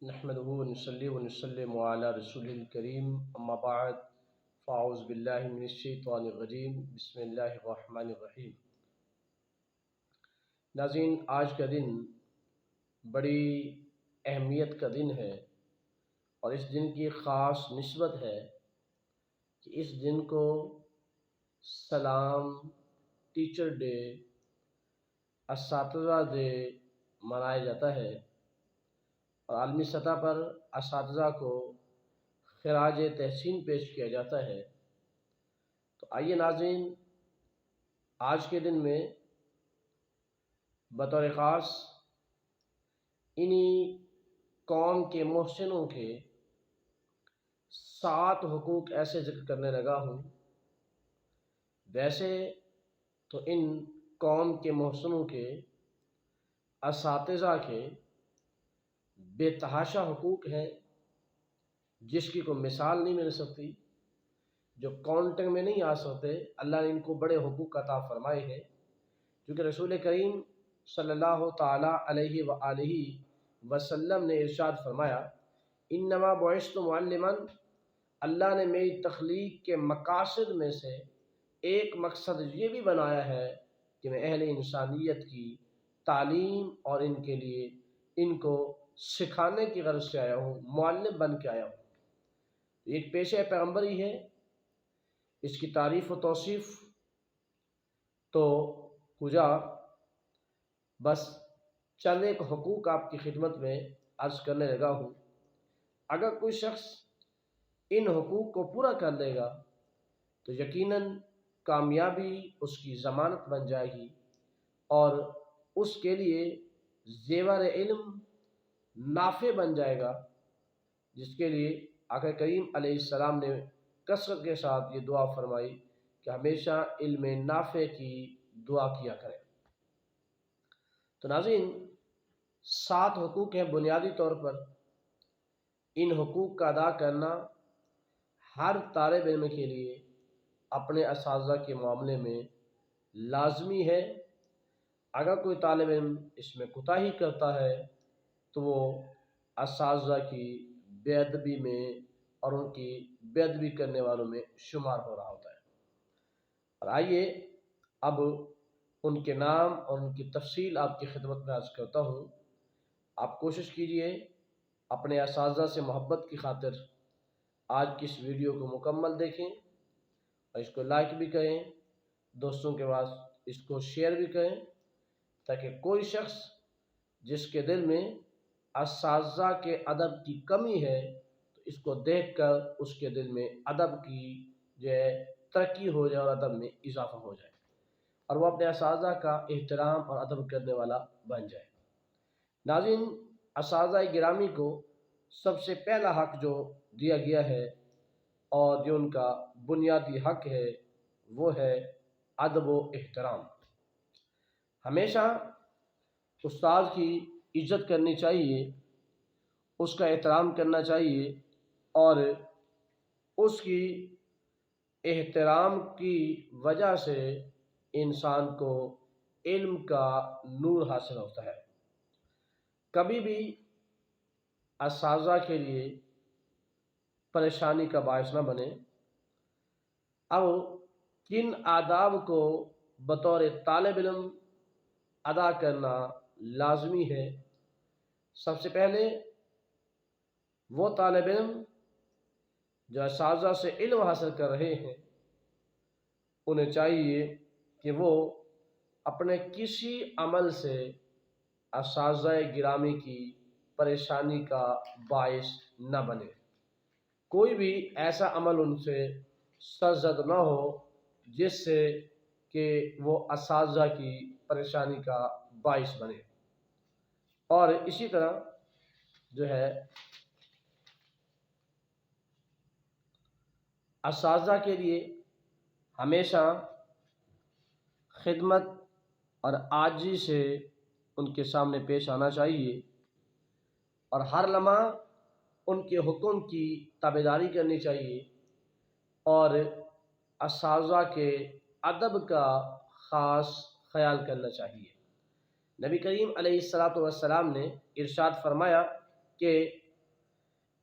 نحمده ونصلي ونسلم على رسول الكريم اما بعد فاعوذ باللہ من الشیطان الرجیم بسم اللہ الرحمن الرحیم۔ ناظرین، آج کا دن بڑی اہمیت کا دن ہے اور اس دن کی خاص نسبت ہے کہ اس دن کو سلام، ٹیچر ڈے، اساتذہ ڈے منایا جاتا ہے اور عالمی سطح پر اساتذہ کو خراج تحسین پیش کیا جاتا ہے۔ تو آئیے ناظرین، آج کے دن میں بطور خاص انہی قوم کے محسنوں کے 7 حقوق ایسے ذکر کرنے لگا ہوں۔ ویسے تو ان قوم کے محسنوں کے اساتذہ کے بے تحاشا حقوق ہیں جس کی کوئی مثال نہیں مل سکتی، جو کاؤنٹنگ میں نہیں آ سکتے۔ اللہ نے ان کو بڑے حقوق عطا فرمائے ہیں، کیونکہ رسول کریم صلی اللہ تعالی علیہ وآلہ وسلم نے ارشاد فرمایا، انما بعثت معلما، اللہ نے میری تخلیق کے مقاصد میں سے ایک مقصد یہ بھی بنایا ہے کہ میں اہل انسانیت کی تعلیم اور ان کے لیے ان کو سکھانے کی غرض سے آیا ہوں، معلم بن کے آیا ہوں۔ ایک پیشہ پیغمبری ہے، اس کی تعریف و توصیف تو کجا، بس چند ایک حقوق آپ کی خدمت میں عرض کرنے لگا ہوں۔ اگر کوئی شخص ان حقوق کو پورا کر لے گا تو یقیناً کامیابی اس کی ضمانت بن جائے گی اور اس کے لیے زیور علم نافع بن جائے گا، جس کے لیے آقا کریم علیہ السلام نے کثرت کے ساتھ یہ دعا فرمائی کہ ہمیشہ علم نافع کی دعا کیا کریں۔ تو ناظرین، 7 حقوق ہیں بنیادی طور پر۔ ان حقوق کا ادا کرنا ہر طالب علم کے لیے اپنے اساتذہ کے معاملے میں لازمی ہے۔ اگر کوئی طالب علم اس میں کوتاہی کرتا ہے تو وہ اساتذہ کی بے ادبی میں اور ان کی بے ادبی کرنے والوں میں شمار ہو رہا ہوتا ہے۔ اور آئیے اب ان کے نام اور ان کی تفصیل آپ کی خدمت میں عرض کرتا ہوں۔ آپ کوشش کیجئے اپنے اساتذہ سے محبت کی خاطر آج کی اس ویڈیو کو مکمل دیکھیں اور اس کو لائک بھی کریں، دوستوں کے پاس اس کو شیئر بھی کریں، تاکہ کوئی شخص جس کے دل میں اساتذہ کے ادب کی کمی ہے تو اس کو دیکھ کر اس کے دل میں ادب کی جو ہے ترقی ہو جائے اور ادب میں اضافہ ہو جائے اور وہ اپنے اساتذہ کا احترام اور ادب کرنے والا بن جائے۔ ناظرین، اساتذہ گرامی کو سب سے پہلا حق جو دیا گیا ہے اور جو ان کا بنیادی حق ہے وہ ہے ادب و احترام۔ ہمیشہ استاد کی عزت کرنی چاہیے، اس کا احترام کرنا چاہیے اور اس کی احترام کی وجہ سے انسان کو علم کا نور حاصل ہوتا ہے۔ کبھی بھی اساتذہ کے لیے پریشانی کا باعث نہ بنے۔ اب کن آداب کو بطور طالب علم ادا کرنا لازمی ہے؟ سب سے پہلے وہ طالب علم جو اساتذہ سے علم حاصل کر رہے ہیں انہیں چاہیے کہ وہ اپنے کسی عمل سے اساتذہ گرامی کی پریشانی کا باعث نہ بنے۔ کوئی بھی ایسا عمل ان سے سرزد نہ ہو جس سے کہ وہ اساتذہ کی پریشانی کا باعث بنے۔ اور اسی طرح جو ہے اساتذہ کے لیے ہمیشہ خدمت اور عاجزی سے ان کے سامنے پیش آنا چاہیے اور ہر لمحہ ان کے حکم کی تابعداری کرنی چاہیے اور اساتذہ کے ادب کا خاص خیال کرنا چاہیے۔ نبی کریم علیہ الصلاۃ والسلام نے ارشاد فرمایا کہ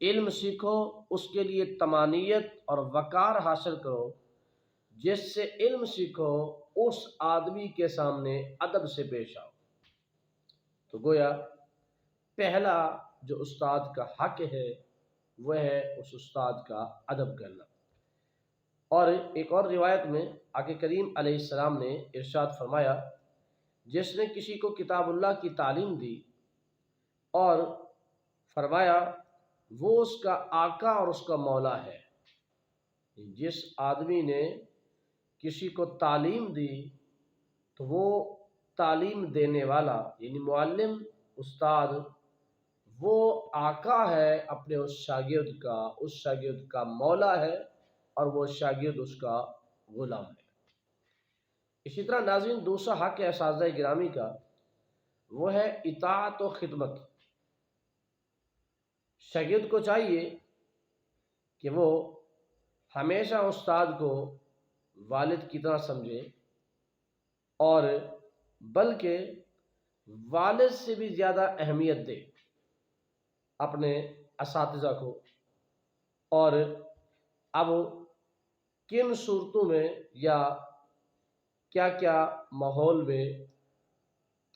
علم سیکھو، اس کے لیے تمانیت اور وقار حاصل کرو، جس سے علم سیکھو اس آدمی کے سامنے ادب سے پیش آؤ۔ تو گویا پہلا جو استاد کا حق ہے وہ ہے اس استاد کا ادب کرنا۔ اور ایک اور روایت میں آقا کریم علیہ السلام نے ارشاد فرمایا، جس نے کسی کو کتاب اللہ کی تعلیم دی اور فرمایا وہ اس کا آقا اور اس کا مولا ہے۔ جس آدمی نے کسی کو تعلیم دی تو وہ تعلیم دینے والا یعنی معلم، استاد، وہ آقا ہے اپنے اس شاگرد کا مولا ہے، اور وہ شاگرد اس کا غلام ہے۔ اسی طرح ناظرین، دوسرا حق ہے اساتذہ گرامی کا، وہ ہے اطاعت و خدمت۔ شاگرد کو چاہیے کہ وہ ہمیشہ استاد کو والد کی طرح سمجھے، اور بلکہ والد سے بھی زیادہ اہمیت دے اپنے اساتذہ کو۔ اور اب کن صورتوں میں یا کیا کیا ماحول میں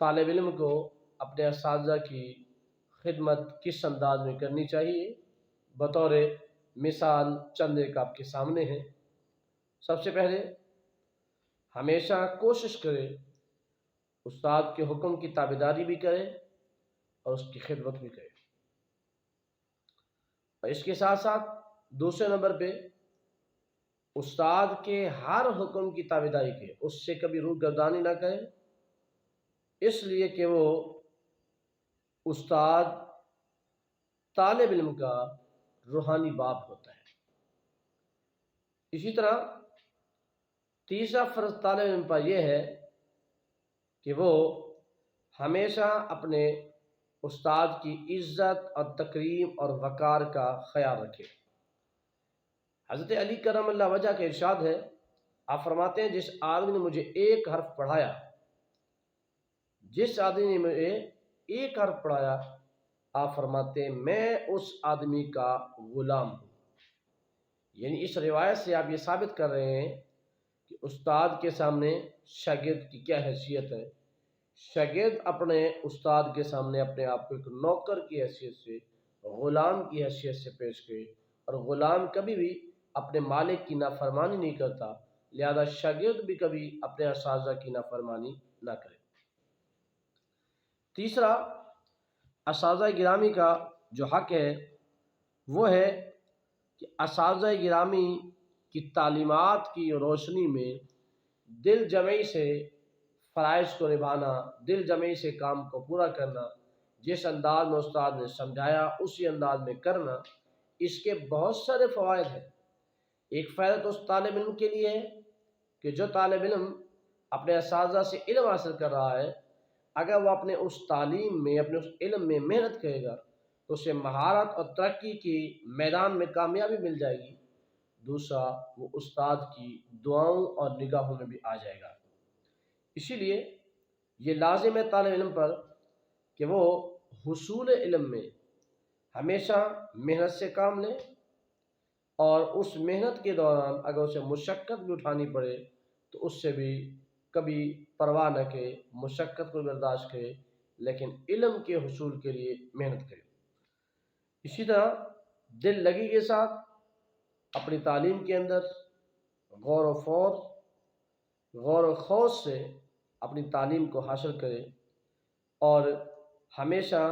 طالب علم کو اپنے اساتذہ کی خدمت کس انداز میں کرنی چاہیے، بطور مثال چند ایک آپ کے سامنے ہیں۔ سب سے پہلے ہمیشہ کوشش کرے استاد کے حکم کی تابعداری بھی کرے اور اس کی خدمت بھی کرے، اور اس کے ساتھ ساتھ دوسرے نمبر پہ استاد کے ہر حکم کی تابعداری کرے، اس سے کبھی روح گردانی نہ کرے، اس لیے کہ وہ استاد طالب علم کا روحانی باپ ہوتا ہے۔ اسی طرح تیسرا فرض طالب علم پر یہ ہے کہ وہ ہمیشہ اپنے استاد کی عزت اور تکریم اور وقار کا خیال رکھے۔ حضرت علی کرم اللہ وجہ کا ارشاد ہے، آپ فرماتے ہیں جس آدمی نے مجھے ایک حرف پڑھایا، آپ فرماتے ہیں میں اس آدمی کا غلام ہوں۔ یعنی اس روایت سے آپ یہ ثابت کر رہے ہیں کہ استاد کے سامنے شاگرد کی کیا حیثیت ہے۔ شاگرد اپنے استاد کے سامنے اپنے آپ کو ایک نوکر کی حیثیت سے، غلام کی حیثیت سے پیش کرے، اور غلام کبھی بھی اپنے مالک کی نافرمانی نہیں کرتا، لہذا شاگرد بھی کبھی اپنے اساتذہ کی نافرمانی نہ کرے۔ تیسرا اساتذہ گرامی کا جو حق ہے وہ ہے کہ اساتذہ گرامی کی تعلیمات کی روشنی میں دل جمعی سے فرائض کو نبھانا، دل جمعی سے کام کو پورا کرنا، جس انداز میں استاد نے سمجھایا اسی انداز میں کرنا، اس کے بہت سارے فوائد ہیں۔ ایک فائدہ تو اس طالب علم کے لیے ہے کہ جو طالب علم اپنے اساتذہ سے علم حاصل کر رہا ہے، اگر وہ اپنے اس تعلیم میں، اپنے اس علم میں محنت کرے گا تو اسے مہارت اور ترقی کی میدان میں کامیابی مل جائے گی۔ دوسرا، وہ استاد کی دعاؤں اور نگاہوں میں بھی آ جائے گا۔ اسی لیے یہ لازم ہے طالب علم پر کہ وہ حصول علم میں ہمیشہ محنت سے کام لے، اور اس محنت کے دوران اگر اسے مشقت بھی اٹھانی پڑے تو اس سے بھی کبھی پرواہ نہ کرے، مشقت کو برداشت کرے، لیکن علم کے حصول کے لیے محنت کرے۔ اسی طرح دل لگی کے ساتھ اپنی تعلیم کے اندر غور و خوض سے اپنی تعلیم کو حاصل کرے، اور ہمیشہ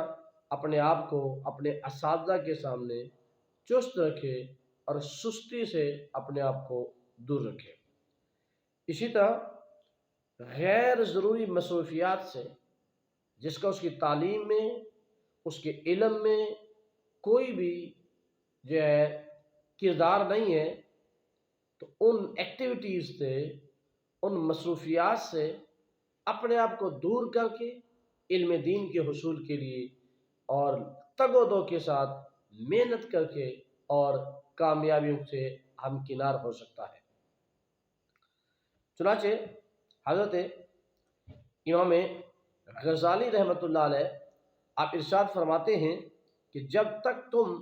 اپنے آپ کو اپنے اساتذہ کے سامنے چست رکھے اور سستی سے اپنے آپ کو دور رکھے۔ اسی طرح غیر ضروری مصروفیات سے، جس کا اس کی تعلیم میں، اس کے علم میں کوئی بھی جو ہے کردار نہیں ہے، تو ان ایکٹیویٹیز سے، ان مصروفیات سے اپنے آپ کو دور کر کے علم دین کے حصول کے لیے اور تگ و دو کے ساتھ محنت کر کے اور کامیابیوں سے ہمکنار ہو سکتا ہے۔ چنانچہ حضرت امام غزالی رحمۃ اللہ علیہ آپ ارشاد فرماتے ہیں کہ جب تک تم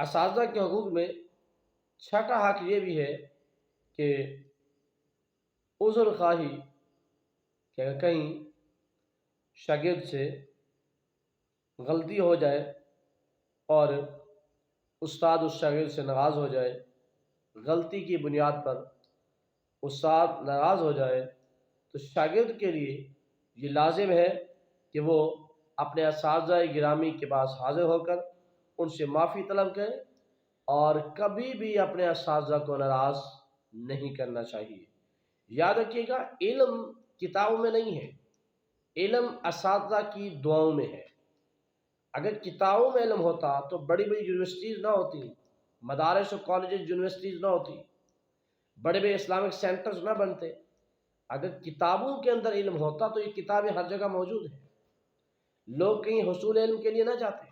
اساتذہ کے حقوق میں چھٹا حق یہ بھی ہے کہ عذر خواہی، کہ اگر کہیں شاگرد سے غلطی ہو جائے اور استاد اس شاگرد سے ناراض ہو جائے، غلطی کی بنیاد پر استاد ناراض ہو جائے، تو شاگرد کے لیے یہ لازم ہے کہ وہ اپنے اساتذہ گرامی کے پاس حاضر ہو کر ان سے معافی طلب کرے اور کبھی بھی اپنے اساتذہ کو ناراض نہیں کرنا چاہیے۔ یاد رکھیے گا، علم کتابوں میں نہیں ہے، علم اساتذہ کی دعاؤں میں ہے۔ اگر کتابوں میں علم ہوتا تو بڑی بڑی یونیورسٹیز نہ ہوتی، مدارس و کالجز یونیورسٹیز نہ ہوتی، بڑے بڑے اسلامک سینٹرز نہ بنتے۔ اگر کتابوں کے اندر علم ہوتا تو یہ کتابیں ہر جگہ موجود ہیں، لوگ کہیں حصول علم کے لیے نہ جاتے۔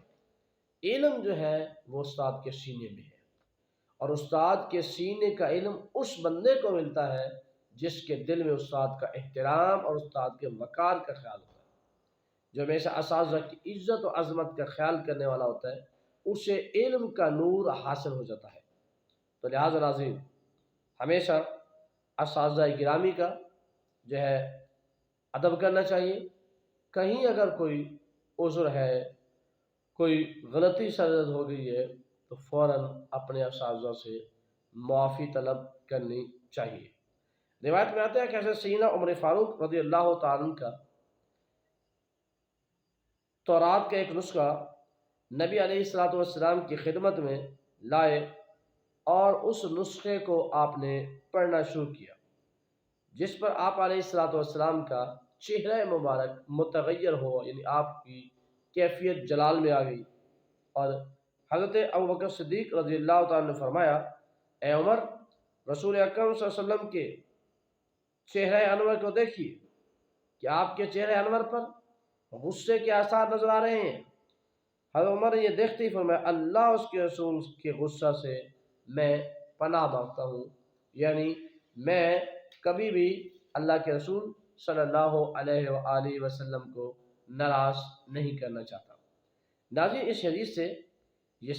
علم جو ہے وہ استاد کے سینے میں ہے، اور استاد کے سینے کا علم اس بندے کو ملتا ہے جس کے دل میں استاد کا احترام اور استاد کے وقار کا خیال ہوتا ہے، جو ہمیشہ اساتذہ کی عزت و عظمت کا خیال کرنے والا ہوتا ہے، اسے علم کا نور حاصل ہو جاتا ہے۔ تو لہذا ناظرین، ہمیشہ اساتذہ گرامی کا جو ہے ادب کرنا چاہیے۔ کہیں اگر کوئی عذر ہے، کوئی غلطی سرزد ہو گئی ہے، تو فوراً اپنے اساتذہ سے معافی طلب کرنی چاہیے۔ روایت میں آتا ہے کہ حضرت سیدنا عمر فاروق رضی اللہ تعالیٰ عنہ کا تورات کا ایک نسخہ نبی علیہ السلام کی خدمت میں لائے اور اس نسخے کو آپ نے پڑھنا شروع کیا، جس پر آپ علیہ السلام کا چہرہ مبارک متغیر ہو، یعنی آپ کی کیفیت جلال میں آ گئی، اور حضرت ابوبکر صدیق رضی اللہ تعالیٰ نے فرمایا، اے عمر، رسول اکرم صلی اللہ علیہ وسلم کے چہرہ انور کو دیکھیے کہ آپ کے چہرہ انور پر غصے کے آثار نظر آ رہے ہیں۔ حضرت عمر نے یہ دیکھتے ہی فرمایا، اللہ اس کے رسول کے غصہ سے میں پناہ مانگتا ہوں، یعنی میں کبھی بھی اللہ کے رسول صلی اللہ علیہ وآلہ وسلم کو ناراض نہیں کرنا چاہتا۔ ناظرین، اس حدیث سے یہ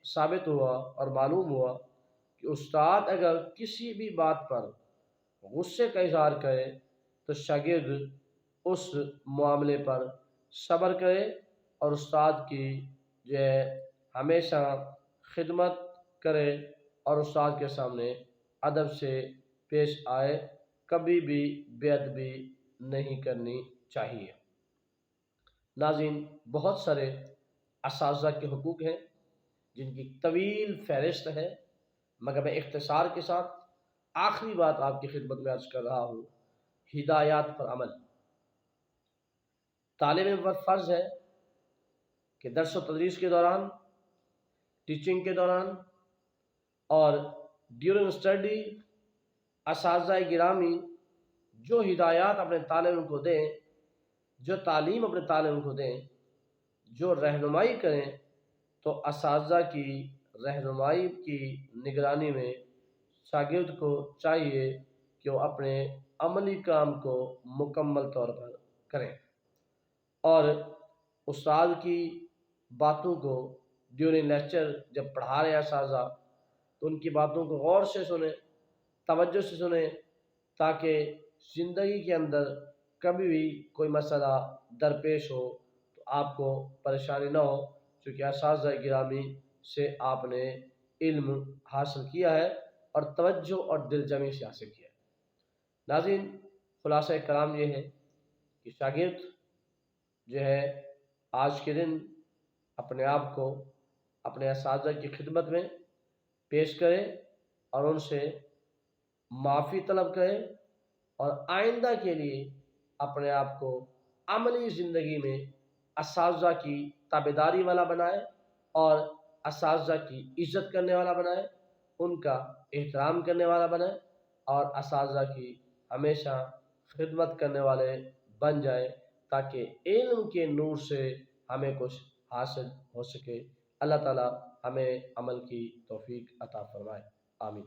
ثابت ہوا اور معلوم ہوا کہ استاد اگر کسی بھی بات پر غصے کا اظہار کرے تو شاگرد اس معاملے پر صبر کرے اور استاد کی جو ہے ہمیشہ خدمت کرے اور استاد کے سامنے ادب سے پیش آئے، کبھی بھی بے ادبی نہیں کرنی چاہیے۔ ناظرین، بہت سارے اساتذہ کے حقوق ہیں جن کی طویل فہرست ہے، مگر میں اختصار کے ساتھ آخری بات آپ کی خدمت میں عرض کر رہا ہوں۔ ہدایات پر عمل۔ طالب علم پر فرض ہے کہ درس و تدریس کے دوران، ٹیچنگ کے دوران اور ڈیورنگ اسٹڈی اساتذہ گرامی جو ہدایات اپنے طالب علم کو دیں، جو تعلیم اپنے طالب علم کو دیں، جو رہنمائی کریں، تو اساتذہ کی رہنمائی کی نگرانی میں شاگرد کو چاہیے کہ وہ اپنے عملی کام کو مکمل طور پر کریں، اور استاد کی باتوں کو ڈیورنگ لیکچر جب پڑھا رہے ہیں اساتذہ تو ان کی باتوں کو غور سے سنیں، توجہ سے سنیں، تاکہ زندگی کے اندر کبھی بھی کوئی مسئلہ درپیش ہو تو آپ کو پریشانی نہ ہو، چونکہ اساتذہ گرامی سے آپ نے علم حاصل کیا ہے اور توجہ اور دل جمی سے حاصل کیا ہے۔ ناظرین، خلاصہ کلام یہ ہے کہ شاگرد جو ہے آج کے دن اپنے آپ کو اپنے اساتذہ کی خدمت میں پیش کرے اور ان سے معافی طلب کرے، اور آئندہ کے لیے اپنے آپ کو عملی زندگی میں اساتذہ کی تابعداری والا بنائے اور اساتذہ کی عزت کرنے والا بنائے، ان کا احترام کرنے والا بنائے، اور اساتذہ کی ہمیشہ خدمت کرنے والے بن جائے، تاکہ علم کے نور سے ہمیں کچھ حاصل ہو سکے۔ اللہ تعالی ہمیں عمل کی توفیق عطا فرمائے، آمین۔